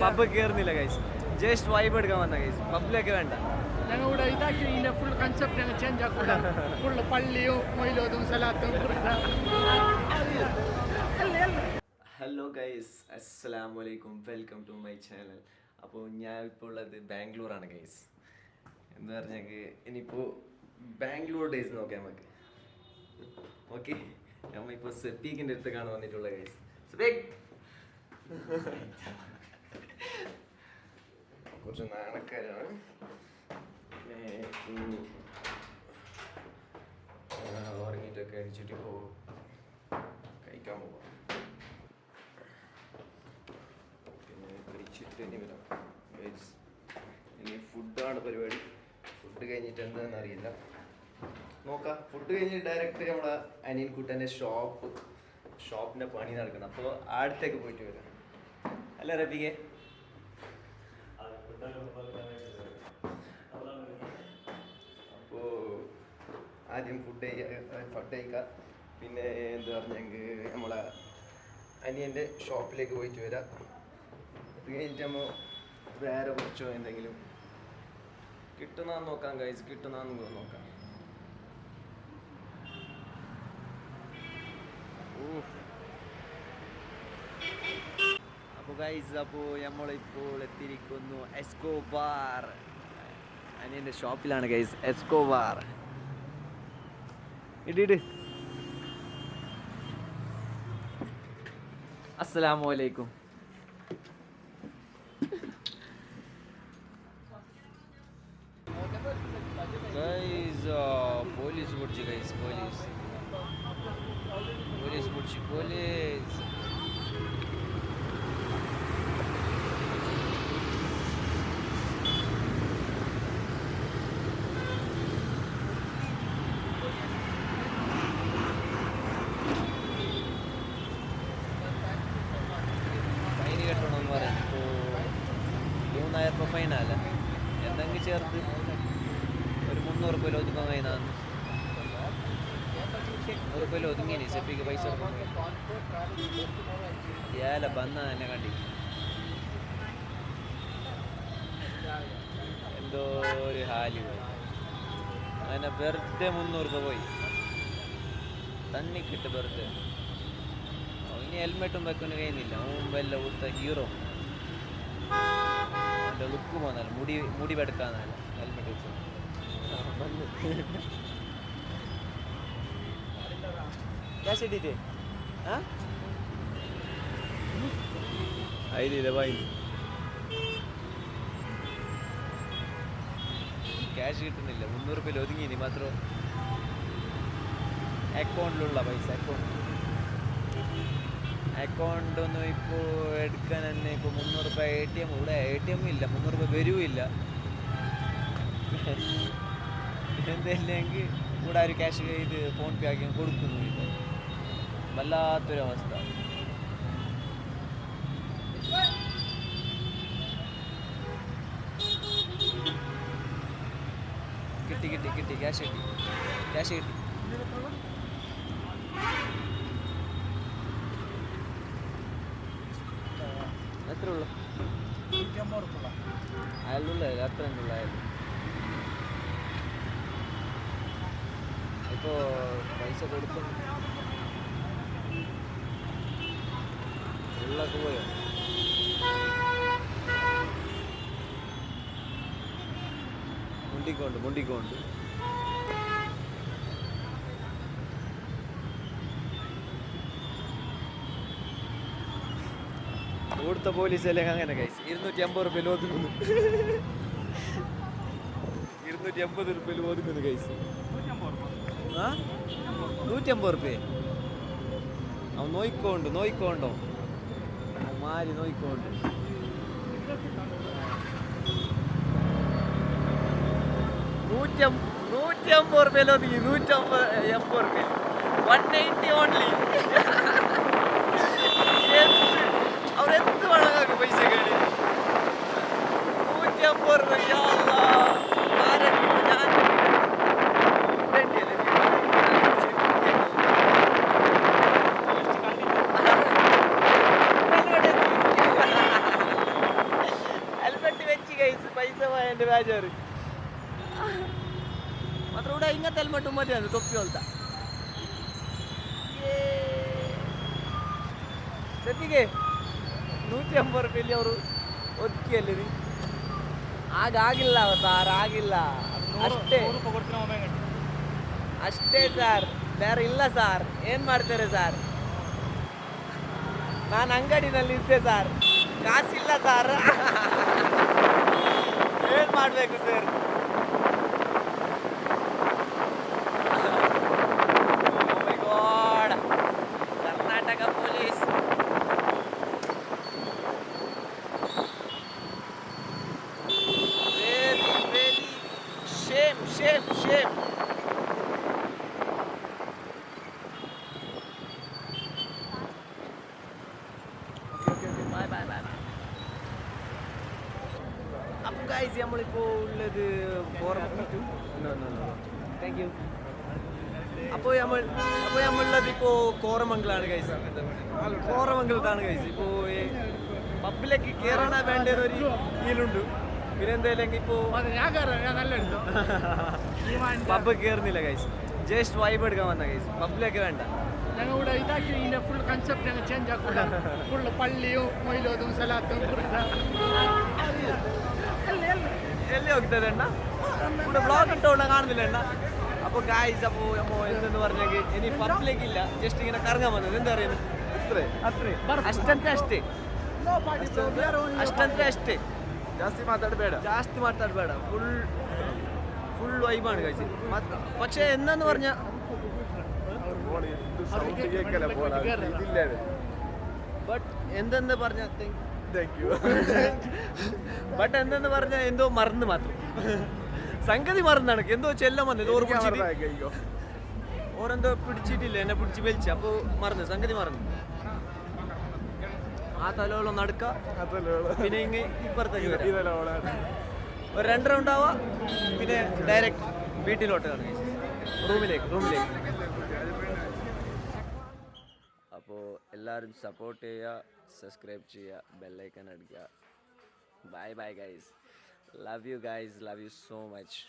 Pub കയറുന്നില്ല guys, just vibe എടുക്കാൻ വന്ന ഗൈസ്, പബ്ബിലൊക്കെ വേണ്ട. ഞങ്ങൾ ഇവിടെ ഇതാക്കി ഇതിന്റെ ഫുൾ കൺസെപ്റ്റ് ഞങ്ങൾ ചേഞ്ച് ആക്കൂല. ഫുള്ള് പള്ളിയും മൊയിലോതും സലാത്തും. ഹലോ ഗൈസ്, അസ്സലാമു അലൈക്കും, വെൽക്കം ടു മൈ ചാനൽ. അപ്പോൾ ഞാൻ ഇപ്പോൾ ഉള്ളത് ബാംഗ്ലൂരാണ് ഗൈസ്. എന്ന് പറഞ്ഞെങ്കിൽ ഇനിയിപ്പോൾ ബാംഗ്ലൂർ ഡേയ്സ് നോക്കാം നമുക്ക്. ഓക്കെ, നമ്മളിപ്പോൾ സെപ്പീക്കിൻ്റെ അടുത്തേക്കാണ് വന്നിട്ടുള്ളത് ഗൈസ്. സെപ്പീക്ക് കുറച്ച് നാണക്കാരാണ്. ഉറങ്ങിയിട്ടൊക്കെ അടിച്ചിട്ട് പോകും, കഴിക്കാൻ പോവാം. പിന്നെ കഴിച്ചിട്ട് ഇനി വരാം ഗൈസ്. ഇനി ഫുഡാണ് പരിപാടി. ഫുഡ് കഴിഞ്ഞിട്ട് എന്താണെന്ന് അറിയില്ല, നോക്കാം. ഫുഡ് കഴിഞ്ഞിട്ട് ഡയറക്റ്റ് നമ്മളെ അനിയൻ കുട്ടൻ്റെ ഷോപ്പിൻ്റെ പണി നടക്കണം. അപ്പോൾ അടുത്തേക്ക് പോയിട്ട് വരാം. അല്ല റബികെ? അപ്പോൾ ആദ്യം ഫുഡ് കഴിക്കാം. പിന്നെ എന്താ പറഞ്ഞെങ്കിൽ നമ്മളെ അനിയൻ്റെ ഷോപ്പിലേക്ക് പോയിട്ട് വരാം. അത് കഴിഞ്ഞിട്ട് നമ്മൾ വേറെ കുറച്ചോ എന്തെങ്കിലും കിട്ടുന്നാന്ന് നോക്കാം ഗൈസ്, കിട്ടുന്നാന്ന് നോക്കാം. അപ്പോൾ ഗൈസ്, അപ്പോൾ നമ്മളിപ്പോൾ എത്തിയിരിക്കുന്നു എസ്കോബാർ. അനിയൻ്റെ ഷോപ്പിലാണ് ഗൈസ്, എസ്കോബാർ. ഇട്. അസ്സലാമു അലൈക്കും. പോലീസ് പിടിച്ചു ഗൈസ്, പോലീസ് പിടിച്ചു, പോലീസ്. ഫൈൻ കെട്ടണമെന്ന് പറയാം. ഇപ്പോൾ 3000 രൂപ ഫൈനല്ല, എന്തെങ്കിലും ചേർത്ത് ഒരു 300 രൂപയിൽ ഒതുക്കാൻ കഴിയുന്നതാണ്. 100 രൂപയിൽ ഒതുങ്ങിനി സെപ്പിക്ക് പൈസ ഏല ബന്ന തന്നെ കണ്ടി. എന്തോ ഒരു ഹാലി പോയി അങ്ങനെ വെറുതെ 300 രൂപ പോയി തണ്ണിക്കിട്ട് വെറുതെ. ഇനി ഹെൽമെറ്റും വെക്കാൻ കഴിയുന്നില്ല. മുമ്പെല്ലാം ഊത്ത ഹീറോ. എൻ്റെ ലുക്ക് പോന്നല്ല, മുടി വെടുക്കാന്നല്ല ഹെൽമെറ്റ് വെച്ചു. ക്യാഷ് ഇട്ടിട്ട് അതിലില്ല പൈ ക്യാഷ് കിട്ടുന്നില്ല. 300 രൂപയിൽ ഒതുങ്ങിനി മാത്രം. അക്കൗണ്ടിലുള്ള പൈസ അക്കൗണ്ടൊന്നും ഇപ്പോൾ എടുക്കാൻ തന്നെ ഇപ്പോൾ 300 രൂപ ATM. ഇവിടെ ATM ഇല്ല, 300 രൂപ വരുമില്ല. എന്തെല്ലെങ്കിൽ ഇവിടെ ഒരു ക്യാഷ് ഇത് ഫോൺ പേ ആക്കി കൊടുക്കുന്നുമില്ല. വല്ലാത്തൊരവസ്ഥ. കിട്ടി ക്യാഷ് കിട്ടി. എത്ര ഉള്ളു? 150 രൂപ അയാളുള്ള അത്ര ഉള്ള അയാൾ. ഇപ്പോൾ പൈസ കൊടുക്കും. ഉള്ളൊക്കെ പോയോ? മുണ്ടിക്കൊണ്ട് ഇവിടുത്തെ പോലീസെല്ലാം അങ്ങനെ കഴിച്ചു. 250 രൂപയിൽ ഒതുങ്ങുന്നു. 250 രൂപയിൽ ഒതുങ്ങുന്നു കഴിച്ചു. 150 രൂപ അവൻ നോയിക്കോണ്ടോ മാരി നോയിക്കോണ്ട്. 150 രൂപയിൽ ഒതുങ്ങി. 180 രൂപ 180 ഓൺലി. അവരെന്ത് വേണം പൈസ കേടി. 150 രൂപ. ഞാൻ എൻ്റെ ബേജാറ് ಮಾತ್ರ ಕೂಡ ಹಿಂಗತ್ತೆ ಹೆಲ್ಮೆಟ್ ಮದಿ ಅದು ತೊಪ್ಪಿ ಅಂತ ಸತಿಗೆ 150 ರೂಪಾಯಲ್ಲಿ ಅವರು ಒದಕಿಯಲ್ಲಿ ರೀ ಆಗಿಲ್ಲ ಸಾರ್ ಆಗಿಲ್ಲ ಅಷ್ಟೇ ಅಷ್ಟೇ ಸರ್ ಬೇರೆ ಇಲ್ಲ ಸರ್ ಏನು ಮಾಡ್ತಾರೆ ಸರ್ ನಾನು ಅಂಗಡಿನಲ್ಲಿ ಇದ್ದೆ ಸರ್ ಕಾಸಿಲ್ಲ ಸರ್ ಏನು ಮಾಡಬೇಕು sir Karnataka police very Shem Shem Shem അപ്പോൾ ഗൈസ് നമ്മളിപ്പോൾ ഉള്ളത് താങ്ക് യു അപ്പോൾ നമ്മളുള്ളത് ഇപ്പോൾ കോറമംഗലാണ് ഗൈസ് കോറമംഗലത്താണ് ഗൈസ് ഇപ്പോൾ പബ്ബിലേക്ക് കയറണ വേണ്ടതൊരു ഫീലുണ്ട് പിന്നെ എന്തായാലും ഇപ്പോൾ പബ്ബ് കയറുന്നില്ല ഗൈസ് ജസ്റ്റ് വൈബ് എടുക്കാൻ വന്ന ഗൈസ് പബ്ബിലേക്ക് വേണ്ട ഞങ്ങൾ ഇവിടെ ഇതാക്കി ഇതിന്റെ ഫുൾ കൺസെപ്റ്റ് ഞങ്ങൾ ചേഞ്ച് ആക്കുക ഫുള്ള് പള്ളിയും മൊയിലോതും സലാത്തും എಲ್ಲಿ ಹೋಗ್ತದೆ ಅಣ್ಣ ഇവിടെ ಬ್ಲಾಗ್ ഇട്ടോണ്ട കാണുന്നില്ല അണ്ണ അപ്പോൾ ഗൈസ് അപ്പോൾ എന്തെന്ന് പറഞ്ഞെങ്കിൽ ഇനി പബ്ലിക് ഇല്ല ജസ്റ്റ് ഇങ്ങനെ കറങ്ങാൻ വന്നത് എന്താ പറയുന്നത് ಅಷ್ಟಂದ್ರೆ ಅಷ್ಟೇ ಅಷ್ಟಂದ್ರೆ ಅಷ್ಟೇ ಜಾಸ್ತಿ ಮಾತಾಡಬೇಡ ഫുൾ വൈബാണ് ഗൈസ് പക്ഷേ എന്താന്ന് പറഞ്ഞാൽ ബട്ട് എന്തെന്ന് പറഞ്ഞാൽ ബട്ട് എന്തെന്ന് പറഞ്ഞാൽ എന്തോ മറന്ന് മാത്രം സംഗതി മറന്നാണ് എന്തോ ചെല്ലം വന്നത് ഓരെന്തോ പിടിച്ചിട്ടില്ല എന്നെ പിടിച്ച് വലിച്ചു അപ്പോൾ മറന്നു സംഗതി മറന്നു ആ തലോളം നടക്ക പിന്നെ ഇങ്ങ് ഇപ്പുറത്തേക്ക് ഒരു 2 റൗണ്ട് ആവാ പിന്നെ ഡയറക്റ്റ് വീട്ടിലോട്ട് റൂമിലേക്ക് അപ്പോൾ എല്ലാവരും സപ്പോർട്ട് ചെയ്യുക സബ്സ്ക്രൈബ് ചെയ്യുക ബെല്ലൈക്കൺ അടിക്കുക bye guys love you so much